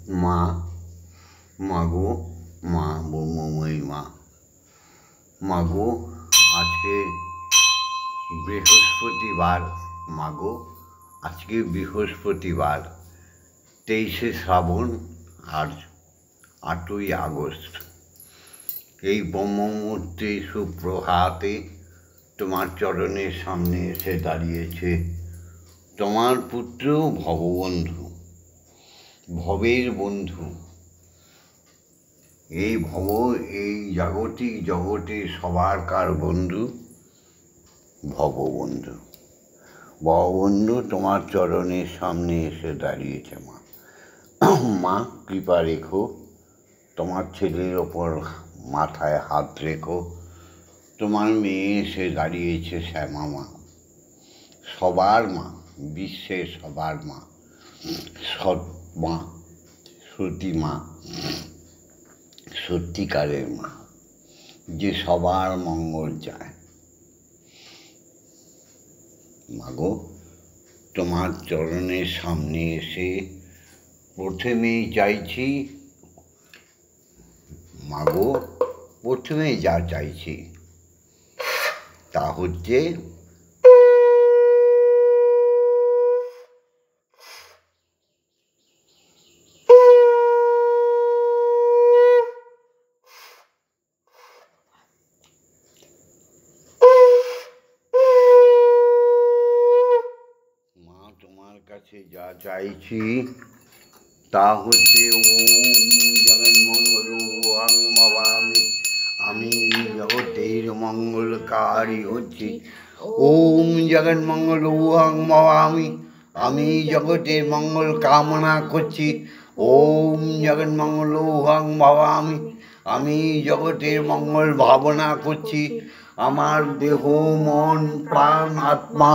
মা, মাগো, মা ব্রহ্মময়ী মা, মাগো আজকে বৃহস্পতিবার, মাগো আজকে বৃহস্পতিবার 23শে শ্রাবণ আর 8ই আগস্ট। এই ব্রহ্মমুহূর্তে সুপ্রভাতে তোমার চরণের সামনে এসে দাঁড়িয়েছে তোমার পুত্র ভববন্ধু, ভবের বন্ধু। এই ভব, এই জাগতিক জগতে সবারকার বন্ধু ভববন্ধু। ভববন্ধু তোমার চরণের সামনে এসে দাঁড়িয়েছে মা। মা কৃপা রেখো, তোমার ছেলের ওপর মাথায় হাত রেখো। তোমার মেয়ে এসে দাঁড়িয়েছে শ্যামা মা, সবার মা, বিশ্বের সবার মা, সৎ মা, সতী মা, সত্যিকারের মা, যে সবার মঙ্গল চায়। মাগো তোমার চরণের সামনে এসে প্রথমেই চাইছি, মাগো প্রথমেই যা চাইছি তা হচ্ছে তোমার কাছে যা চাইছি তা হচ্ছে ওম জগন্মঙ্গল ওয়াং ভবামি, আমি জগতের মঙ্গলকারী হচ্ছি। ওম জগন্মঙ্গল ওয়াং ভবামি, আমি জগতের মঙ্গল কামনা করছি। ওম জগন্মঙ্গল ওয়াং ভবামি, আমি জগতের মঙ্গল ভাবনা করছি। আমার দেহ, মন, প্রাণ, আত্মা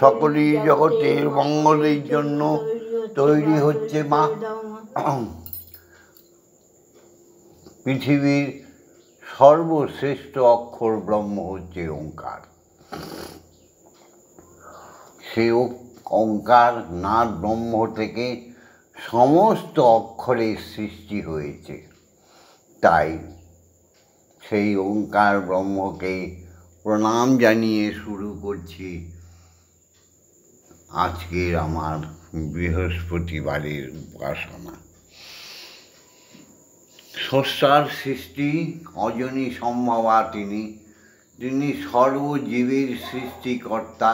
সকলেই জগতের মঙ্গলের জন্য তৈরি হচ্ছে মা। পৃথিবীর সর্বশ্রেষ্ঠ অক্ষর ব্রহ্ম হচ্ছে ওঙ্কার। সেই ওঙ্কার নাদ ব্রহ্ম থেকে সমস্ত অক্ষরের সৃষ্টি হয়েছে। তাই সেই ওঙ্কার ব্রহ্মকে প্রণাম জানিয়ে শুরু করছি আজকের আমার বৃহস্পতিবারের উপাসনা। স্রষ্টার সৃষ্টি অজনী সম্ভবা তিনি, তিনি সর্বজীবের সৃষ্টিকর্তা,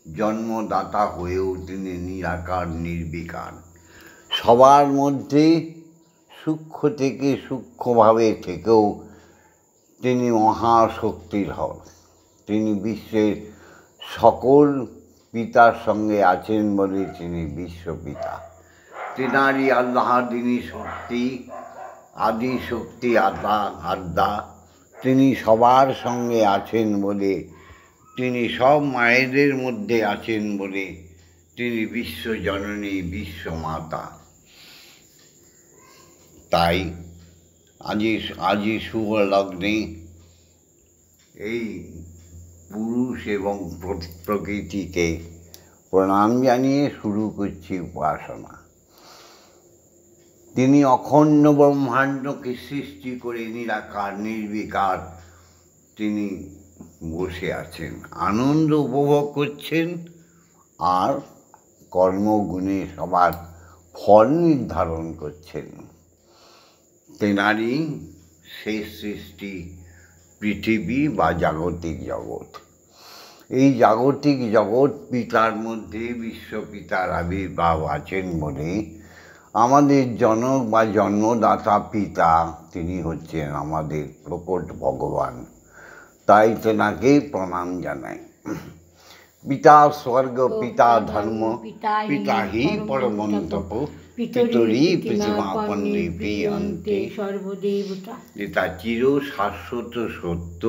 জন্মদাতা হয়েও তিনি নিরাকার নির্বিকার। সবার মধ্যে সূক্ষ্ম থেকে সূক্ষ্মভাবে থেকেও তিনি মহাশক্তিধর। তিনি বিশ্বের সকল পিতার সঙ্গে আছেন বলে তিনি বিশ্বপিতা। তেনারই আল্লাহ দিনী শক্তি, আদি শক্তি আদ্যা। তিনি সবার সঙ্গে আছেন বলে, তিনি সব মায়েদের মধ্যে আছেন বলে তিনি বিশ্বজননী, বিশ্বমাতা। তাই আজি শুভ লগ্নে এই পুরুষ এবং প্রকৃতিকে প্রণাম জানিয়ে শুরু করছি উপাসনা। তিনি অখণ্ড ব্রহ্মাণ্ডকে সৃষ্টি করে নিরাকার নির্বিকার তিনি বসে আছেন, আনন্দ উপভোগ করছেন আর কর্মগুণে সবার ফল নির্ধারণ করছেন। তেনারই শেষ সৃষ্টি পৃথিবী বা জাগতিক জগৎ। এই জাগতিক জগৎ পিতার মধ্যে বিশ্বপিতার আবির্ভাব আছেন বলে আমাদের জনক বা জন্মদাতা পিতা তিনি হচ্ছেন আমাদের প্রকট ভগবান। তাই তেনাকে প্রণাম জানাই। পিতা স্বর্গ, পিতা ধর্ম, পিতা হি পরমং তপ, পিতরি পৃথিমাপন্নে অন্তে সর্বদেবতা। এটা চির শাশ্বত সত্য।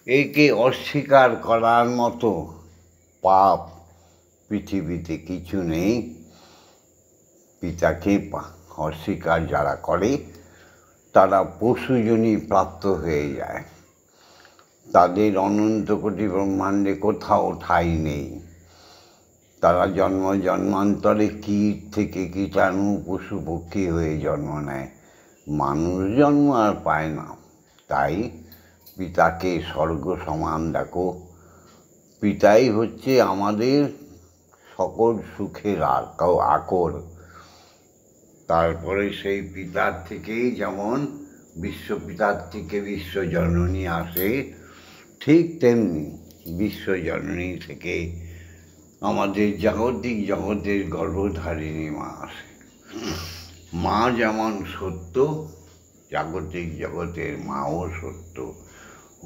একে অস্বীকার করার মতো পাপ পৃথিবীতে কিছু নেই। পিতাকে অস্বীকার যারা করে তারা পশুজনী প্রাপ্ত হয়ে যায়। তাদের অনন্ত কোটি ব্রহ্মাণ্ডে কোথাও ঠাঁই নেই। তারা জন্মান্তরে কীট থেকে কীটাণু পশু পক্ষী হয়ে জন্ম নেয়, মানুষ জন্ম আর পায় না। তাই পিতাকে স্বর্গ সমান দেখো। পিতাই হচ্ছে আমাদের সকল সুখের আকর। তারপরে সেই পিতার থেকেই যেমন বিশ্বপিতার থেকে বিশ্বজননী আসে, ঠিক তেমনি বিশ্বজননী থেকে আমাদের জাগতিক জগতের গর্ভধারিণী মা আসে। মা যেমন সত্য, জাগতিক জগতের মাও সত্য।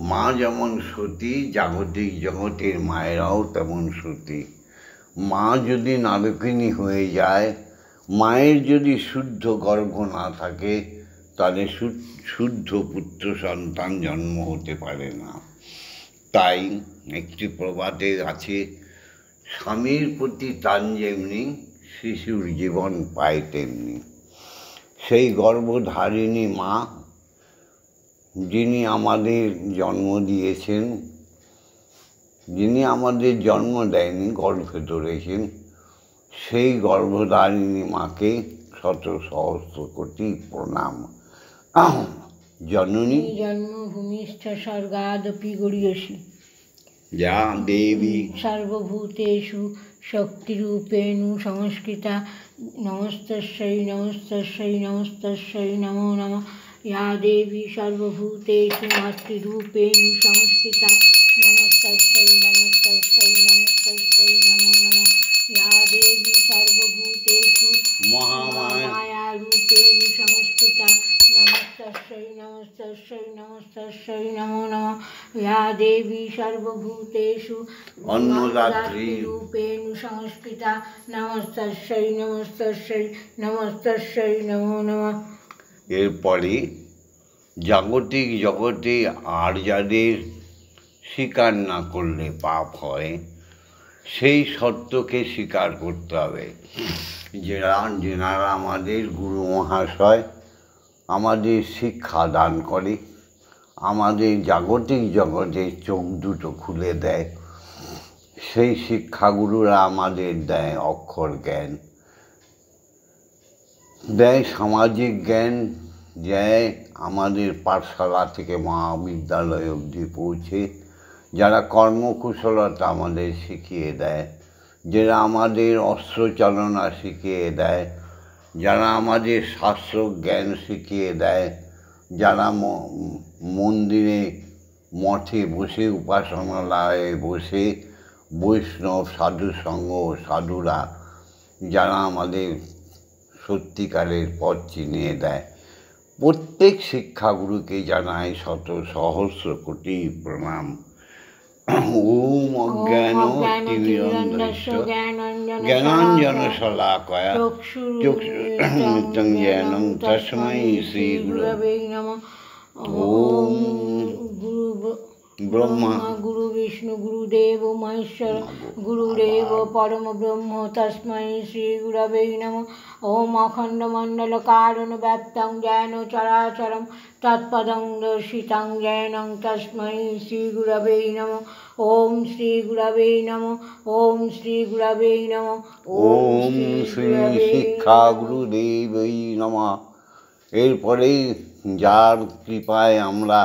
মা যেমন সতী, জাগতিক জগতের মায়েরাও তেমন সতী। মা যদি নারকিনী হয়ে যায়, মায়ের যদি শুদ্ধ গর্ভ না থাকে, তাহলে শুদ্ধ পুত্র সন্তান জন্ম হতে পারে না। তাই একটি প্রবাদে আছে, স্বামীর প্রতি টান যেমনি শিশুর জীবন পায় তেমনি। সেই গর্ভধারিণী মা যিনি আমাদের জন্ম দিয়েছেন, যিনি আমাদের জন্ম দেয়নি, গর্ভে ধরেছেন, সেই গর্ভধারিণী মাকে শত সহস্র কোটি প্রণাম। জননী জন্মভূমিষ্ঠ স্বর্গাদপি গরীয়সী, যা দেবী সর্বভূতেষু শক্তিরূপেণ সংস্কৃতা, নমস্তস্যৈ নমস্তস্যৈ নমস্তস্যৈ নমো নমঃ। या देवी सर्वभूतेषु मातृरूपेण संस्थिता, नमस्तस्यै नमस्तस्यै नमस्तस्यै नमो नमः। या देवी सर्वभूतेषु महामायारूपेण संस्थिता, नमस्तस्यै नमस्तस्यै नमस्तस्यै नमो नमः। या देवी सर्वभूतेषु अन्नदात्रीरूपेण संस्थिता, नमस्तस्यै नमस्तस्यै नमस्तस्यै नमो नमः। এরপরে জাগতিক জগতে আর যাদের স্বীকার না করলে পাপ হয়, সেই সত্যকে স্বীকার করতে হবে। যেনারা আমাদের গুরু মহাশয় আমাদের শিক্ষা দান করে, আমাদের জাগতিক জগতের চোখ দুটো খুলে দেয়, সেই শিক্ষাগুরুরা আমাদের দেয় অক্ষর জ্ঞান, দেয় সামাজিক জ্ঞান, দেয় আমাদের পাঠশালা থেকে মহাবিদ্যালয় অবধি পৌঁছে, যারা কর্মকুশলতা আমাদের শিখিয়ে দেয়, যারা আমাদের অস্ত্রচালনা শিখিয়ে দেয়, যারা আমাদের শাস্ত্র জ্ঞান শিখিয়ে দেয়, যারা মন্দিরে মঠে বসে উপাসনালয়ে বসে বৈষ্ণব সাধুসঙ্গ সাধুরা যারা আমাদের সত্যিকারের পথ চিনিয়ে দেয়, প্রত্যেক শিক্ষাগুরুকে জানাই শত সহস্র কোটি প্রণাম। ওম অজ্ঞানতিমিরন্ধস্য জ্ঞানাঞ্জনশলাকয়া চক্ষুরুন্মিলিतं येन তস্मै শ্রীগুরবে নমঃ। ওম ব্রহ্মা গুরু বিষ্ণু গুরুদেব মহেশ্বর গুরুদেব পরম ব্রহ্ম তস্मै শ্রী গুরবে নমঃ। ওম অখণ্ডমণ্ডলকারণ ব্যাপ্তং জ্ঞান চরাচরম তৎপদং দর্শিতং জ্ঞানং তস্मै শ্রী গুরবে নমঃ। ওম শ্রী গুরবে নমঃ। ওম শ্রী গুরবে নমঃ। ওম শ্রী শিক্ষা গুরুদেবৈ নমঃ। এরপরে যার কৃপায় আমরা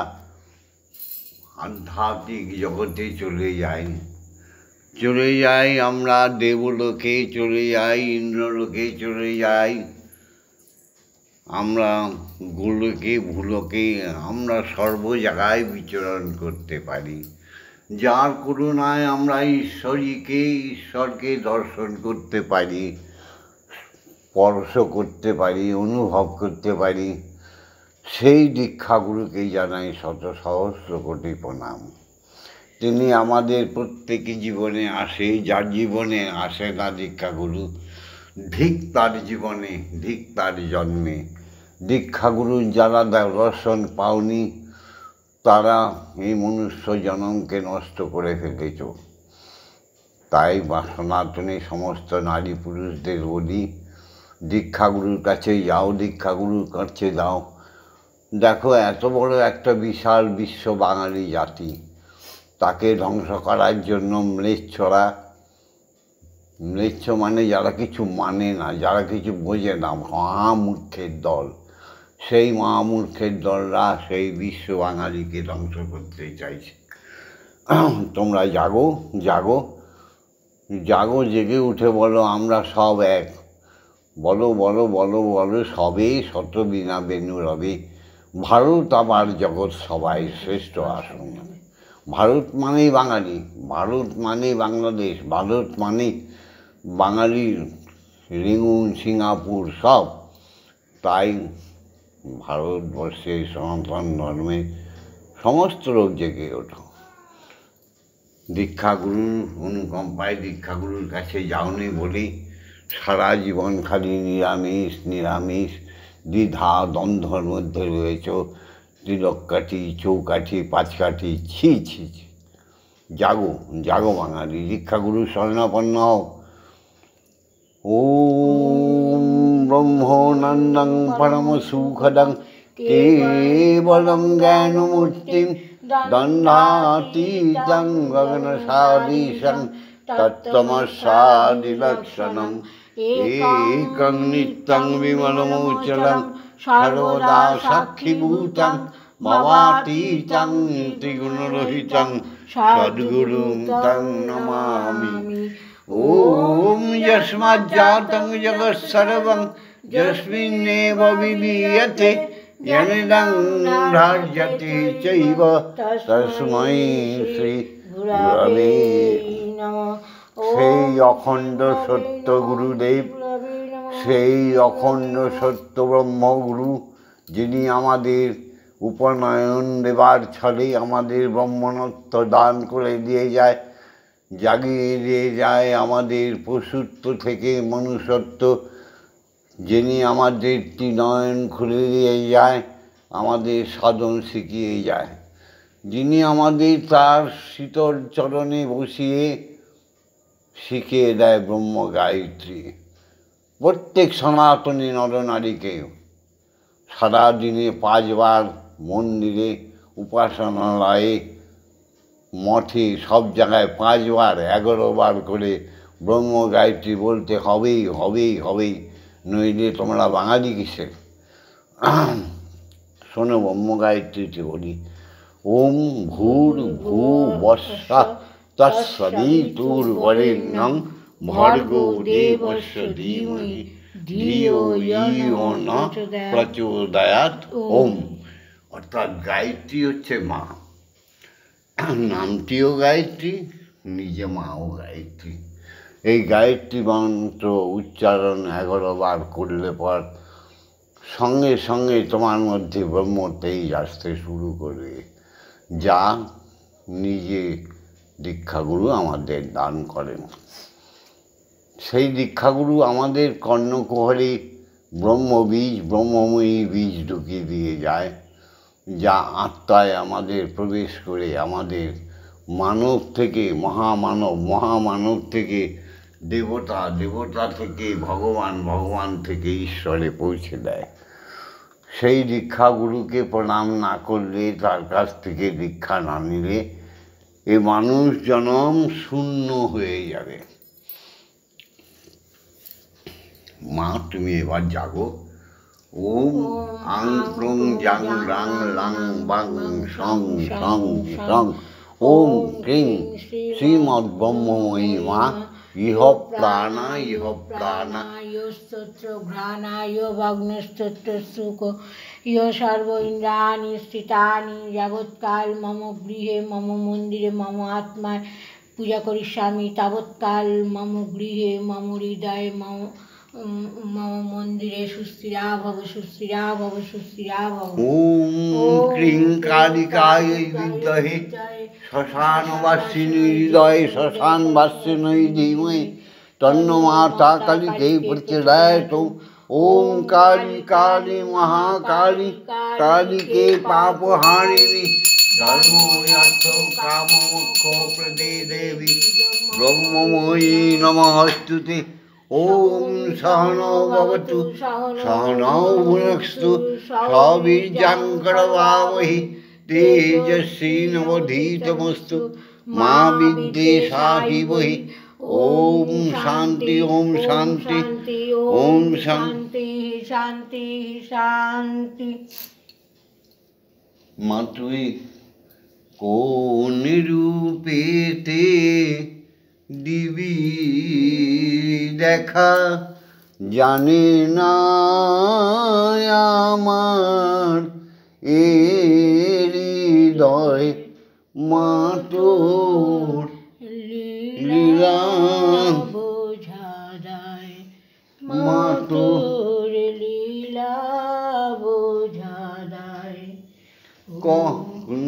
আধ্যাত্মিক জগতে চলে যাই, আমরা দেবলোকে চলে যাই, ইন্দ্রলোকে চলে যাই, আমরা গোলকে ভূলোকে, আমরা সর্ব জায়গায় বিচরণ করতে পারি। যার করুণায় আমরা ঈশ্বরকে দর্শন করতে পারি, স্পর্শ করতে পারি, অনুভব করতে পারি, সেই দীক্ষাগুরুকে জানাই শত সহস্র কোটি প্রণাম। তিনি আমাদের প্রত্যেক জীবনে আসে, যার জীবনে আসে না দীক্ষাগুরু, ধিক তার জীবনে, ধিক তার জন্মে। দীক্ষাগুরু যারা দর্শন পাওনি, তারা এই মনুষ্য জন্মকে নষ্ট করে ফেলেছ। তাই সনাতনী সমস্ত নারী পুরুষদের বলি, দীক্ষাগুরুর কাছে যাও, দীক্ষাগুরুর কাছে যাও। দেখো, এত বড় একটা বিশাল বিশ্ব বাঙালি জাতি, তাকে ধ্বংস করার জন্য ম্লেচ্ছরা ম্লেচ্ছ মানে যারা কিছু মানে না, যারা কিছু বোঝে না, মহামূর্খের দল। সেই মহামূর্খের দলরা সেই বিশ্ব বাঙালিকে ধ্বংস করতে চাইছে। তোমরা জাগো, জাগো, জাগো, জেগে উঠে বলো আমরা সব এক। বলো বলো বলো বলো সবে শত বিনা বেনু রবে, ভারত আবার জগৎ সবাই শ্রেষ্ঠ আসন। ভারত মানেই বাঙালি, ভারত মানেই বাংলাদেশ, ভারত মানে বাঙালির রিঙ্গুন, সিঙ্গাপুর সব। তাই ভারতবর্ষে সনাতন ধর্মে সমস্ত লোক জেগে ওঠো। দীক্ষাগুরুর অনুকম্পায় দীক্ষাগুরুর কাছে যাওনি বলি সারা জীবন খালি নিরামিষ নিরামিষ দ্বিধা দ্বন্দ্বর মধ্যে রয়েছ। তিলককাঠি, চৌকাঠি, পাঁচকাঠি, ছি ছি ছি। জাগো, জাগো বাঙালি, দীক্ষাগুরু শরণাপন্ন হও। ওম ব্রহ্মানন্দং পরম সুখদং কেবলং জ্ঞানমূর্তিম দণ্ডাতীতং গগনসাদীশং তত্ত্বমস্যাদিলক্ষণং একং নিত্যং বিমলমোচলং সর্বদা সাক্ষীভূতং ভবাতীতং ত্রিগুণরহিতং সদ্গুরুং তং নমামি। ওম যস্মাজ্জাতং জগৎসর্বং যস্মিন্নেব বিলীয়তে জনিদং ধার্যতে চৈব তস্मै শ্রী গুরবে নমঃ। সেই অখণ্ড সত্য গুরুদেব, সেই অখণ্ড সত্য ব্রহ্মগুরু, যিনি আমাদের উপনয়ন দেবার ছলে আমাদের ব্রহ্মণত্ব দান করে দিয়ে যায়, জাগিয়ে দিয়ে যায় আমাদের পশুত্ব থেকে মনুষ্যত্ব, যিনি আমাদের নয়ন খুলে দিয়ে যায়, আমাদের সাধন শিখিয়ে যায়, যিনি আমাদের তার শীতল চরণে বসিয়ে শিখিয়ে দেয় ব্রহ্ম গায়ত্রী। প্রত্যেক সনাতনী নরনারীকে সারাদিনে 5 বার মন্দিরে, উপাসনালয়ে, মঠে, সব জায়গায় 5 বার 11 বার করে ব্রহ্ম গায়ত্রী বলতে হবেই হবেই হবেই, নইলে তোমরা বাঙালি কিসের? শোনো ব্রহ্ম গায়ত্রীতে বলি, ওম ভূর ভূ বস্বা তৎসবিতুর্বরেণ্যং ভর্গো দেবস্য ধীমহি ধিয়ো ইয়ো ন প্রচোদয়াৎ। ওম অর্থাৎ গায়ত্রী হচ্ছে মা, নামটিও গায়ত্রী, নিজে মাও গায়ত্রী। এই গায়ত্রী মন্ত্র উচ্চারণ 11 বার করলে পর সঙ্গে সঙ্গে তোমার মধ্যে ব্রহ্ম তেজ আসতে শুরু করবে, যা নিজে দীক্ষাগুরু আমাদের দান করেন। সেই দীক্ষাগুরু আমাদের কর্ণকুহরে ব্রহ্মবীজ, ব্রহ্মময়ী বীজ ঢুকিয়ে দিয়ে যায়, যা আত্মায় আমাদের প্রবেশ করে আমাদের মানব থেকে মহামানব, মহামানব থেকে দেবতা, দেবতা থেকে ভগবান, ভগবান থেকে ঈশ্বরে পৌঁছে দেয়। সেই দীক্ষাগুরুকে প্রণাম না করলে, তার কাছ থেকে দীক্ষা না নিলে এ মানুষ জনম শূন্য হয়ে যাবে। মা তুমি এবার জাগো। ওম আং ক্রং জাং রাং লাং বাং সং সং সং ওম ক্রিং শ্রীমদ্ ব্রহ্মময়ী মা ইহ প্রাণা ইহ প্রাণা স্তোত্র ঘ্রাণায় ভগ্নস্তোত্র সুখ ইহ সর্ব ইন্দ্রাণি স্থিতানি যাবৎকাল মম গৃহে মম মন্দিরে মম আত্মায় পূজা করিষ্যামি তাবৎকাল মম গৃহে মম হৃদয়ে মম মন্দিরে সুস্থিরা ভব সুস্থিরা ভব সুস্থিরা ভব। ওম ক্রিং কালিকায় বিদ্মহে শ্মশানবাসিনী হৃদয়ে শ্মশানবাসিনী ধীমহি তন্নো মাতা কালীকে প্রচোদয়াৎ। ওম কালী কালী মহাকালী কালীকে পাপহারিণী ধর্ময়ার্থ কাম মোক্ষ প্রদে দেবী ব্রহ্মময়ী নমস্তুতে। ওম সহনৌ ভবতু সহনৌ ভুনক্তু সবীর্যং করবাবহি তেজস্বিনাবধীতমস্তু মা বিদ্বেষাহিবহি। ओम शांति ओम शांति ओम शांति शांति शांति। মা তুই কোন রূপেতে দিবি দেখা জানে না আমার এ হৃদয় মা তোর লীলা বোঝা যায় মা তোর তোর লীলা বোঝা যায়। কোন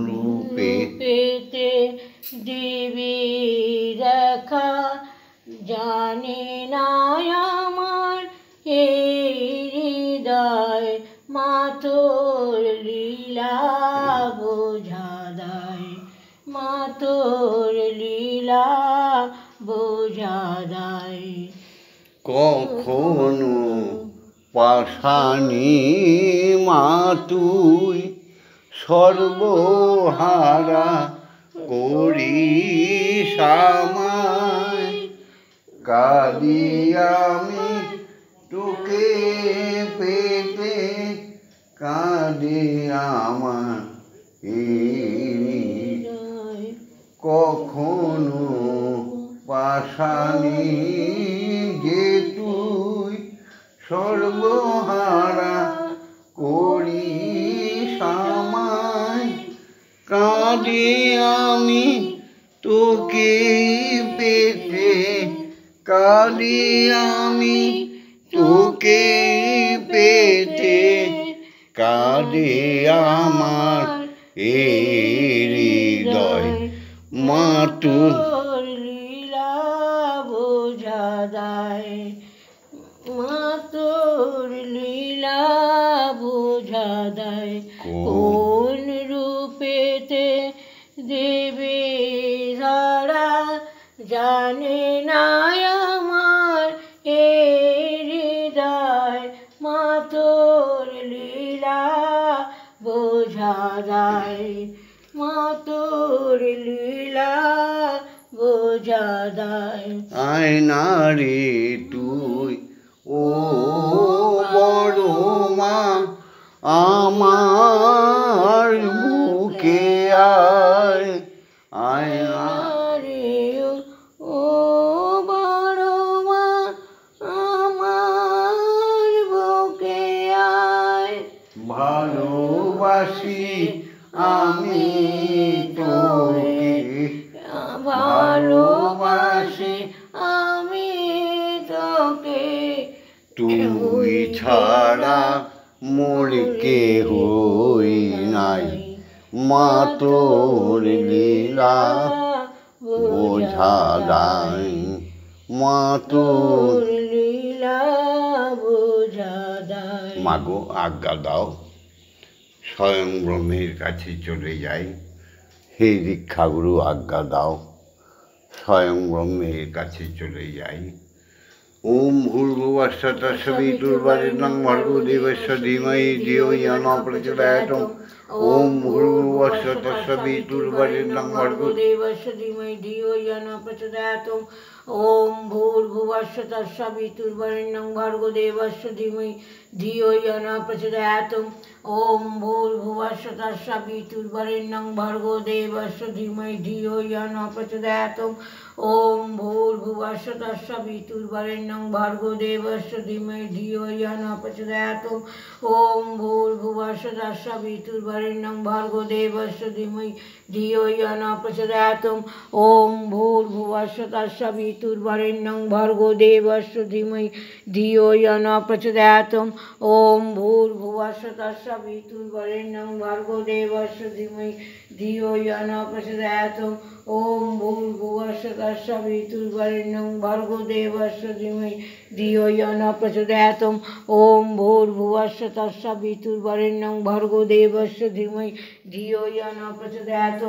রূপে পেতে দিবি দেখা জানে না আমার এই হৃদয় মা তোর লীলা বোঝা যায় মা তোর লীলা বোঝা যায়। কখনো পাষাণী মা তুই সর্বহারা করিস আমায় কাঁদি আমি তোকে পেতে কাঁদে আমার হৃদয় কখনো পাষাণী যে তুই সর্বহারা করিস আমায় কাঁদি আমি তোকে পেতে কাঁদি আমি তোকে পেতে কাঁদে আমার এই হৃদয় মা তোর তোর লীলা বোঝা যায় মা তোর লীলা বোঝা যায়। কোন রূপেতে দেবী ধরা জানে না আমার এই হৃদয় মা তোর লীলা বোঝা যায় মা তোর লীলা বোঝা যায়। আয়না রে তুই ও বড় মা আমার বুকে আয় আয়না রে ও বড় মা আমার বুকে আয় ভালোবাসি আমি তোকে ভালোবাসি আমি তোকে তুই ছাড়া মোর কেহই নাই মা তোর লীলা বোঝা যায় মা তোর লীলা বোঝা যায়। মাগো আজ্ঞা দাও স্বয়ং ব্রহ্মের কাছে চলে যাই হে দীক্ষাগুরু আজ্ঞা দাও স্বয়ং ব্রহ্মের কাছে চলে যাই। ওম ভূর্ভুবস্সুঃ তস্সবিতুর্বরেণ্যং ভর্গো দেবস্য ধীমহি ধিয়ো ইয়ো ন প্রচোদয়াৎ। ওম ভূর্ভুবস্সুঃ তস্সবিতুর্বরেণ্যং ভর্গো দেবস্য ধীমহি ধিয়ো ইয়ো ন প্রচোদয়াৎ। ওম ভূর্ভুবস্সুঃ তস্সবিতুর্বরেণ্যং ভর্গো দেবস্য ধীমহি ধিয়ো ইয়ো ন প্রচোদয়াৎ। ওম ভূর্ভুবস্সুঃ তস্সবিতুর্বরেণ্যং ভর্গো দেবস্য ধীমহি ধিয়ো ইয়ো ন প্রচোদয়াৎ। ওম ভূর্ভুবস্সুঃ তস্সবিতুর্বরেণ্যং ভর্গো দেবস্য ধীমহি ধিয়ো ইয়ো ন প্রচোদয়াৎ। ওম ভূর্ভুবস্সুঃ তস্সবিতুর্বরেণ্যং ভর্গো দেবস্য ধীমহি ধিয়ো ইয়ো ন প্রচোদয়াৎ। ওম ভূর্ভুবস্সুঃ তস্সবিতুর্বরেণ্যং ভর্গো দেবস্য ধীমহি ধিয়ো ইয়ো ন প্রচোদয়াৎ। ওম ভূর্ভুবস্সুঃ তস্সবিতুর্বরেণ্যং ভর্গো দেবস্য ধীমহি ধিয়ো ইয়ো ন প্রচোদয়াৎ। ওম ভূর্ভুবস্সুঃ তস্সবিতুর্বরেণ্যং ভর্গো দেবস্য ধীমহি ধিয়ো ইয়ো ন প্রচোদয়াৎ। ওম ভূর্ভুবস্সুঃ তস্সবিতুর্বরেণ্যং ভর্গো দেবস্য ধীমহি ধিয়ো ইয়ো ন প্রচোদয়াৎ।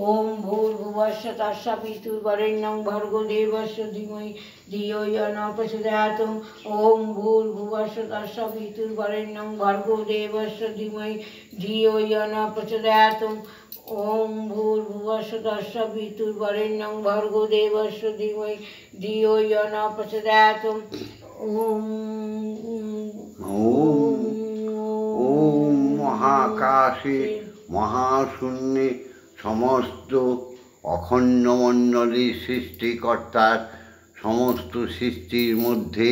ওম ভূর্ভুবস্সুঃ তস্সবিতুর্বরেণ্যং ভর্গো দেবস্য ধীমহি ধিয়ো ইয়ো ন প্রচোদয়াৎ। ওম ভূর্ভুবস্সুঃ তস্সবিতুর্বরেণ্যং ভর্গো দেবস্য ধীমহি ধিয়ো ইয়ো ন প্রচোদয়াৎ। ওম ভূর্ভুবস্সুঃ তস্সবিতুর্বরেণ্যং ভর্গো দেবস্য ধীমহি ধিয়ো ইয়ো ন প্রচোদয়াৎ। ওম ওম ওম মহাকাশে মহাশূন্যে সমস্ত অখণ্ডমণ্ডলীর সৃষ্টিকর্তার সমস্ত সৃষ্টির মধ্যে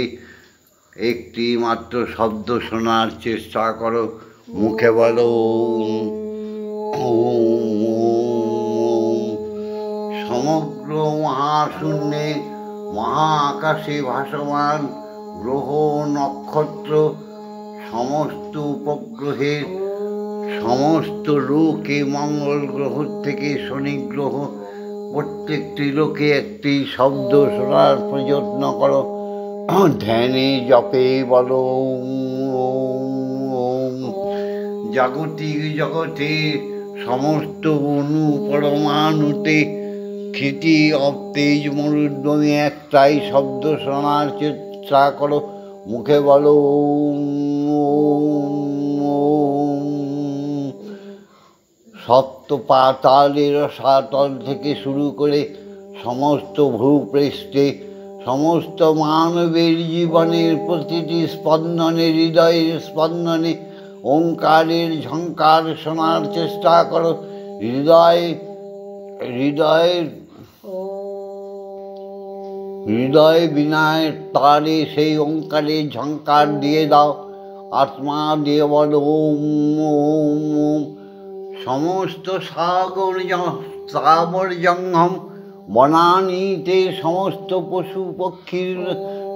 একটি মাত্র শব্দ শোনার চেষ্টা করো। মুখে বলো ওম ওম। সমগ্র মহাশূন্যে মহাকাশে ভাসমান গ্রহ নক্ষত্র, সমস্ত উপগ্রহের সমস্ত লোকে, মঙ্গল গ্রহ থেকে শনি গ্রহ, প্রত্যেকটি লোকে একটি শব্দ শোনার প্রযত্ন করো। ধ্যানে জপে বলো ওম ওম। জাগতিক জগতে সমস্ত অণু পরমাণুতে ক্ষিতি অবতেজ মরুদ্যমে একটাই শব্দ শোনার চেষ্টা করো। মুখে বলো ওম ওম। সপ্ত পাতালের রসাতল থেকে শুরু করে সমস্ত ভূপৃষ্ঠে সমস্ত মানবের জীবনের প্রতিটি স্পন্দনে, হৃদয়ের স্পন্দনে ওঙ্কারের ঝঙ্কার শোনার চেষ্টা করো। হৃদয় বিনায়ের তারে সেই ওঙ্কারের ঝঙ্কার দিয়ে দাও। আত্মা দিয়ে বলো ওম ওম ওম। সমস্ত সাগর জঙ্গম বনানীতে সমস্ত পশু পক্ষীর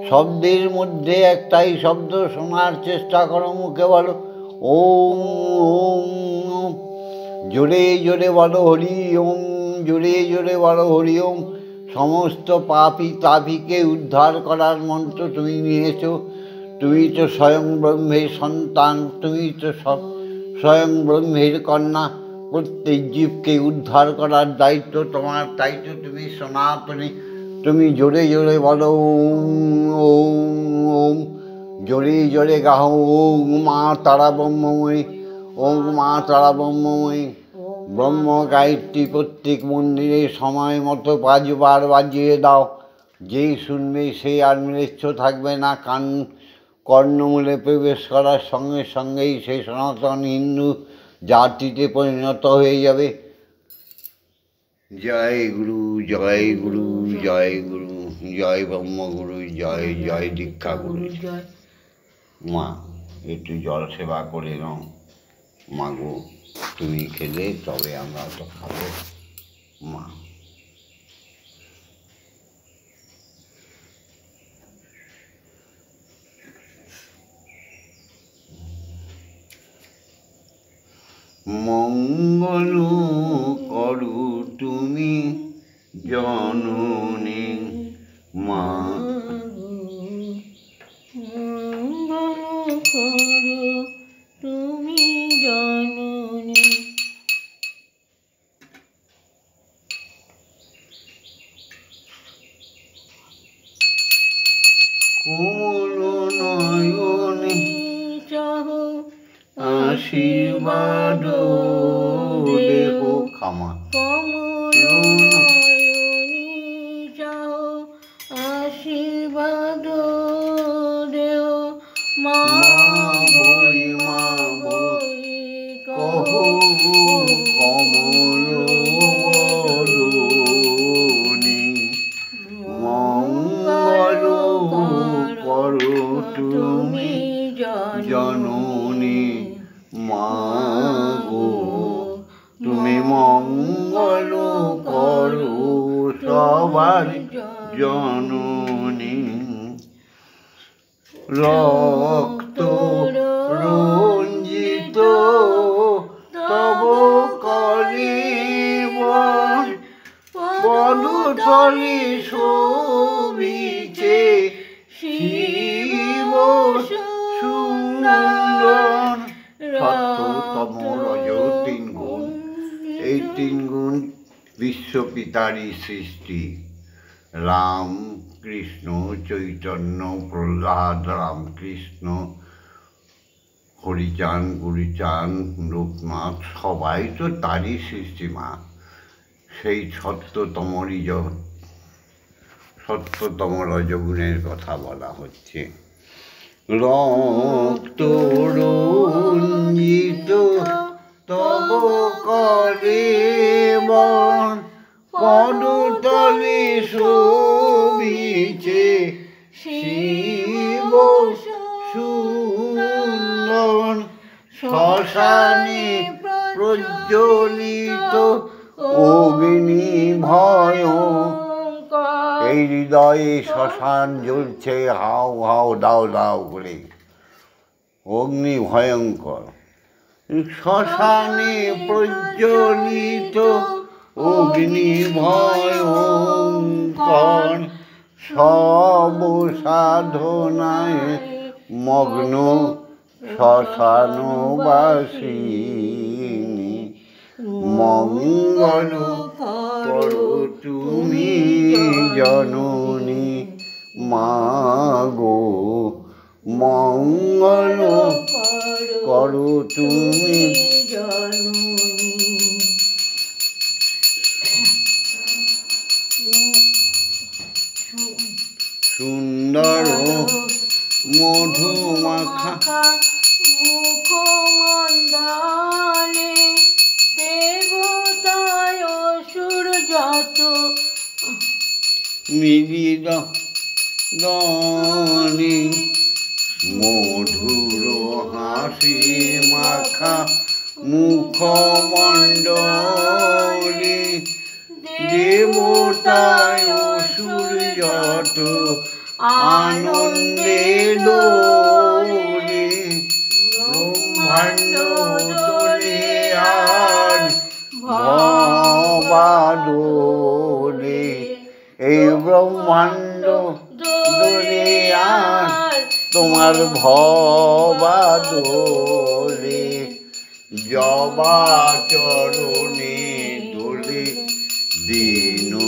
শব্দের মধ্যে একটাই শব্দ শোনার চেষ্টা করো। মুখে বলো ওম ওম ওম। জোরে জোরে বলো হরি ওম, জোরে জোরে বলো হরি ওম। সমস্ত পাপী তাপিকে উদ্ধার করার মন্ত্র তুমি নিয়েছো। তুমি তো স্বয়ং ব্রহ্মের সন্তান, তুমি তো স্বয়ং ব্রহ্মের কন্যা। প্রত্যেক জীবকে উদ্ধার করার দায়িত্ব তোমার, তাই তো তুমি সনাতনী। তুমি জোরে জোরে বলো ওম ওম ওম। জোরে জোরে গাও ওম মা তারা ব্রহ্মময়ী, ওম মা তারা ব্রহ্মময়ী। ব্রহ্ম গায়ত্রী প্রত্যেক মন্দিরে সময় মতো 5 বার বাজিয়ে দাও। যেই শুনবে সে আর ম্লেচ্ছ থাকবে না। কর্ণমূলে প্রবেশ করার সঙ্গে সঙ্গেই সে সনাতন হিন্দু জাতিতে পরিণত হয়ে যাবে। জয় গুরু, জয় গুরু, জয় গুরু, জয় ব্রহ্মগুরু, জয় জয় দীক্ষা গুরু। মা একটু জল সেবা করে নাও। মাগো তুমি খেলে তবে আমরা তো খাবো। মা মঙ্গল করু তুমি জননী মা, মঙ্গল করো তুমি জননী। কোমল নয়নে চাহো আশীর্বাদ দেহ ক্ষমা। কমল নয়নি চাহো আশীর্বাদ দেহ। মা বই মা বই কহো কমল বরণী। মঙ্গল করো তুমি জননী মা গো। তুমি মঙ্গল করো সবার জননী। রক্ত রঞ্জিত তব কলেবর, পদতলে শোভিছে শিব সুন্দর। সত্যতম রজ 3 গুণ। এই 3 গুণ বিশ্বপিতারই সৃষ্টি। রাম কৃষ্ণ চৈতন্য প্রহ্লাদ, রামকৃষ্ণ হরিচাঁদ, গুরুচাঁদ, লোকনাথ সবাই তো তারই সৃষ্টি মা। সেই সত্যতম রজগুণের কথা বলা হচ্ছে। রক্ত রঞ্জিত তব করে বন, পদতলে শোভিছে শিব সুন্দর। শ্মশানে প্রজ্বলিত অগ্নি ভয়, এই হৃদয়ে শ্মশান জ্বলছে হাও হাও দাও দাও করে, অগ্নি ভয়ঙ্কর। শ্মশানে প্রজ্বলিত অগ্নি ভয়ঙ্কর, সব সাধনায় মগ্ন শ্মশানবাসিনী। মঙ্গল করো তুমি জননী মাগো, মঙ্গল করো তুমি সুন্দর মধুমাখা মুখমণ্ডলে দেবতায় অসুর যত মিলিত দনি, মধুর হাসি মাখা মুখমণ্ডলে দেবতায় অসুর যত আনন্দে দোলে। ব্রহ্মাণ্ড দোলে আর ভবা দোলে, এই ব্রহ্মাণ্ড দোলে আর তোমার ভবা দোলে। জবা চরণে দোলে দিনু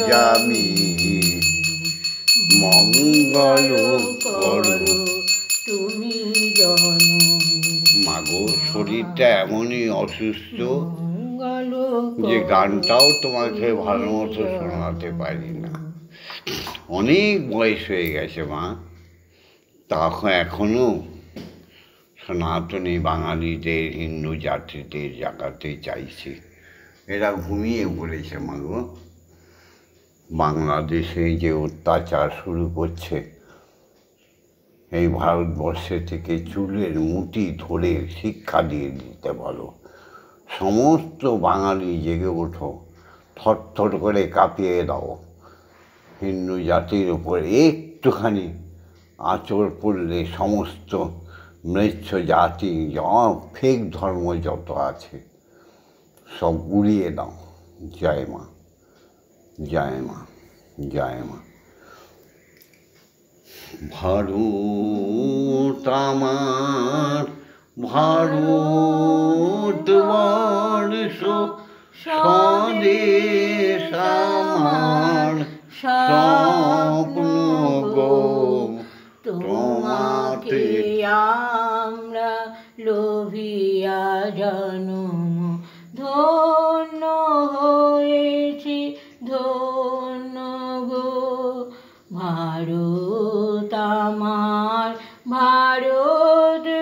জামি, মঙ্গল করো তুমি জননী মাগো। শরীরটা এমনই অসুস্থ মঙ্গল যে গানটাও তোমাকে ভালো মতো শোনাতে পারি না। অনেক বয়স হয়ে গেছে মা, তখন এখনো সনাতনী বাঙালিদের, হিন্দু জাতিদের জাগাতে চাইছে। এরা ঘুমিয়ে পড়েছে মাগো। বাংলাদেশে যে অত্যাচার শুরু করছে, এই ভারতবর্ষে থেকে চুলের মুঠি ধরে শিক্ষা দিয়ে দিতে বলো। সমস্ত বাঙালি জেগে ওঠো, থরথর করে কাঁপিয়ে দাও। হিন্দু জাতির উপর একটুখানি আঁচড় পড়লে সমস্ত ম্লেচ্ছ জাতি, ফেক ধর্ম যত আছে সব উড়িয়ে দাও। জয় মা, জয় মা, জয় মা। ভারত আমার, ভারতবর্ষ স্বদেশ আমার, স্বপ্ন গো তোমাতে আমরা লোভিয়া জন্ম ধন্য হয়েছি ধন্য গো। ভারত আমার, ভারতবর্ষ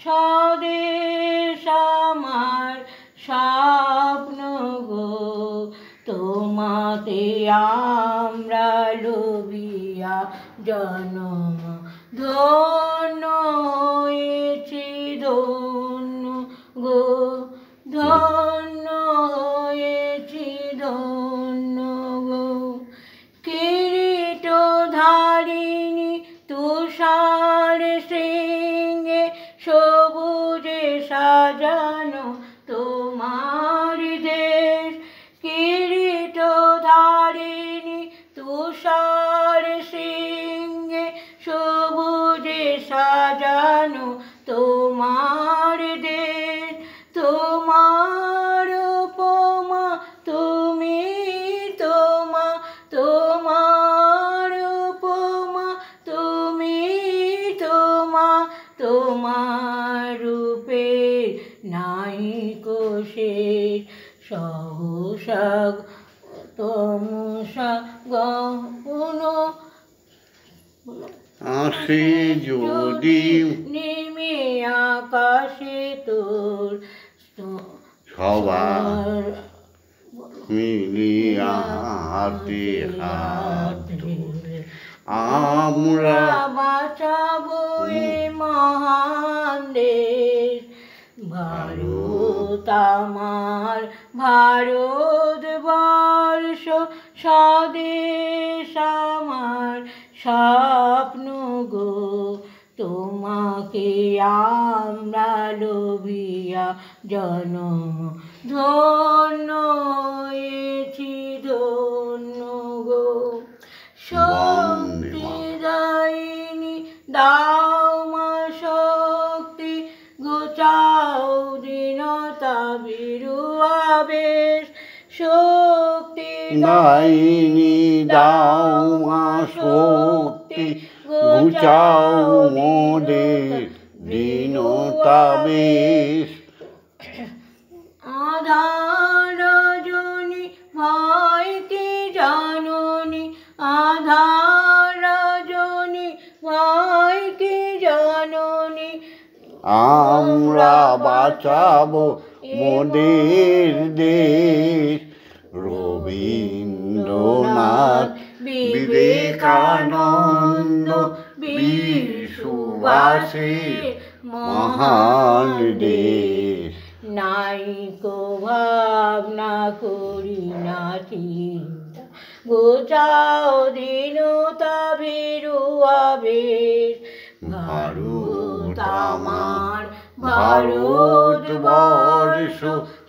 স্বদেশ আমার, স্বপ্ন গো তোমাতে আমরা লোভিয়া জন্ম ধন্য হয়েছি ধন্য গো, ধন্য হয়েছি ধন্য গো। কিরীট ধারিণী তুষার শৃঙ্গে সবুজে সাজানো তোমার দেশ। কিরীট ধারিণী তুষার শৃঙ্গে সবুজে সাজানো তোমার দেশ। তোমার উপমা তুমি, তোমার উপমা তুমি, তোমার রূপে নাই কোশেষ সহসা তমসা গহন আসে যদি নেমে আকাশে তোর সবার মিলিয়া হাতে হাত ধরে আমরা বাঁচাবো এ মহান দেশ ভারত আমার ভারতবর্ষ স্বদেশ আমার স্বপ্ন গো তোমাকে আমরা লোভিয়া জনম ধন্য হয়েছি ধন্য গো শক্তি দায়িনী দাও মা শক্তি ঘোচাও দীনতা বিরু আবেশ শক্তি দায়িনী দাও মা শক্তি ঘুচাও মোদের দীনতা বেশ আধার রজনী ভয় কি জাননি আধার রজনী ভয় কি জাননি আমরা বাঁচাবো মোদের দেশ রবীন্দ্রনাথ বিবেকানন্দ বীর সুভাষের মহান দেশ নাইকো ভাবনা করি না চিন্তা গোচাও দীনতা ভীরু আবেশ ভারত আমার ভারতবর্ষ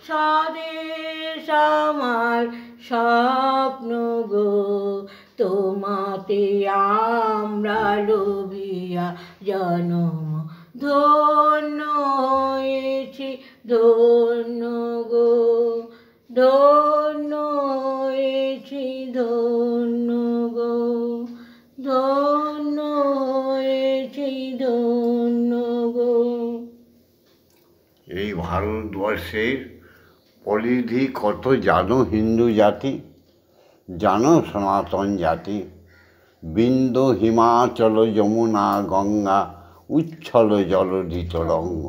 স্বদেশ আমার স্বপ্ন গো তোমাতে আমরা লোভিয়া জনম ধন্য হয়েছি ধন্য গো ধন্য হয়েছি ধন্য গো ধন্য হয়েছি ধন্য গো। এই ভারতবর্ষের পরিধি কত জানো হিন্দু জাতি জানো সনাতন জাতি বিন্দু হিমাচল যমুনা গঙ্গা উচ্ছল জলধি তরঙ্গ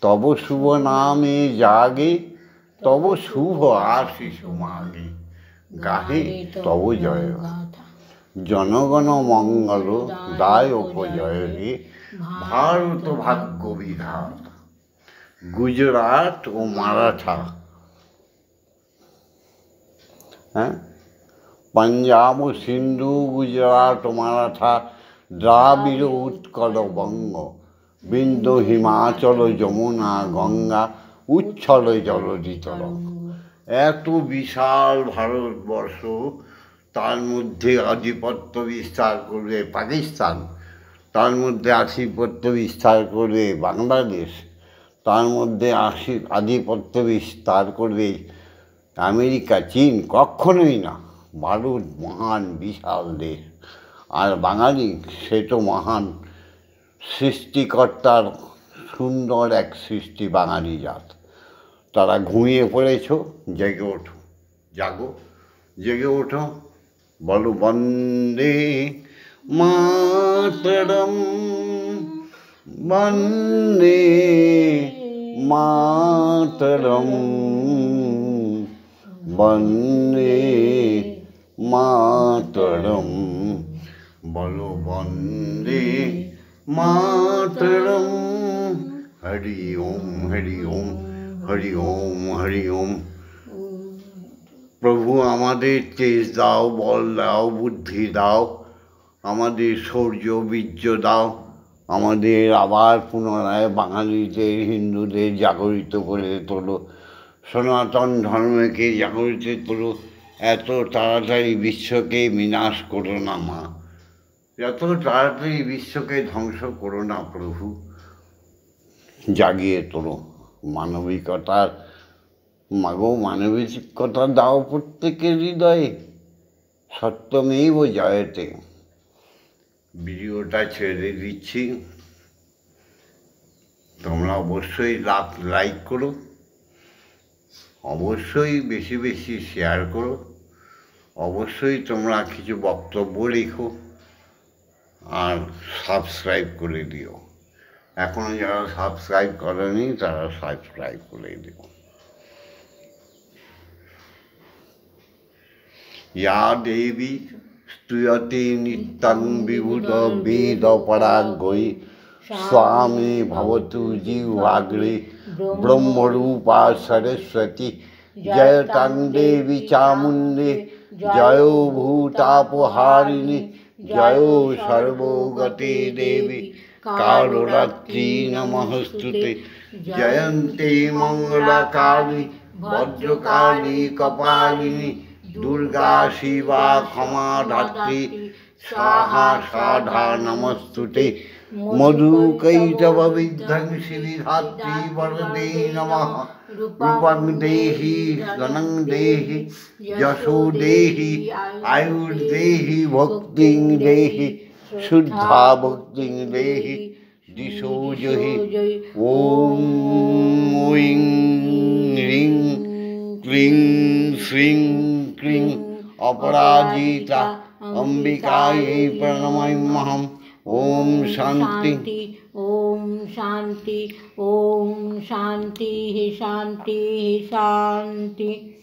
তব শুভ নামে জাগে তব শুভ আশিস মাগে গাহে তব জয় জনগণ মঙ্গল দায়ক জয় রে ভারত ভাগ্য বিধাতা গুজরাট ও মারাঠা হ্যাঁ পাঞ্জাব ও সিন্ধু গুজরাট ও মারাঠা দ্রাবিড় উৎকল বঙ্গ বিন্দু হিমাচল যমুনা গঙ্গা উচ্ছল জলধি তরঙ্গ এত বিশাল ভারতবর্ষ তার মধ্যে আধিপত্য বিস্তার করবে পাকিস্তান তার মধ্যে আধিপত্য বিস্তার করবে বাংলাদেশ তার মধ্যে আধিপত্য বিস্তার করবে আমেরিকা চীন কখনোই না ভারত মহান বিশাল দেশ আর বাঙালি সে তো মহান সৃষ্টিকর্তার সুন্দর এক সৃষ্টি বাঙালি জাত তারা ঘুমিয়ে পড়েছ জেগে ওঠো জাগো জেগে ওঠো বলো বন্দে মাতরম বন্দে মাতরম বন্দে মাতরম বলো বন্দে মাতরম হরি ওম হরি ওম হরি ওম হরি ওম। প্রভু আমাদের তেজ দাও বল দাও বুদ্ধি দাও আমাদের শৌর্য বীর্য দাও আমাদের আবার পুনরায় বাঙালিদের হিন্দুদের জাগরিত করে তোলো সনাতন ধর্মকে জাগরিত তোলো এত তাড়াতাড়ি বিশ্বকে বিনাশ করো না মা এত তাড়াতাড়ি বিশ্বকে ধ্বংস করো না প্রভু জাগিয়ে তোলো মানবিকতার মাগো মানবিকতা দাও প্রত্যেকের হৃদয়ে সত্যমেব জয়তে। ভিডিওটা ছেড়ে দিচ্ছি তোমরা অবশ্যই লাইক করো, অবশ্যই বেশি বেশি শেয়ার করো, অবশ্যই তোমরা কিছু বক্তব্য রেখো, আর সাবস্ক্রাইব করে দিও। এখনও যারা সাবস্ক্রাইব করেনি তারা সাবস্ক্রাইব করে দিও। या देवी स्तूयते नित्यं विभूतवेदपराङ्गै स्वामी भवतु जीवाग्रे ब्रह्मरूपा सरस्वती। जय तां देवी चामुण्डे, जयो भूतापहारिणि, जयो सर्वगते देवी कालरात्रि नमस्तुते। जयन्ते मङ्गलकाली भद्रकाली कपालिनी, दुर्गा शिवा क्षमा धात्री स्वाहा साधा नमस्तुते। मधुकैटभविध्वंसि विधात्री वरदे नमः। रूपं देहि धनं देहि यशो देहि आयुर्देहि भक्तिं देहि शुद्धा भक्तिं देहि दिशो जहि। ॐ ऐं ह्रीं क्लीं श्रीं क्लीं अपराजिता अंबिकायै प्रणमाम्यहम्। ओम शांति। ओम शांति। ओम शांति शांति शांति।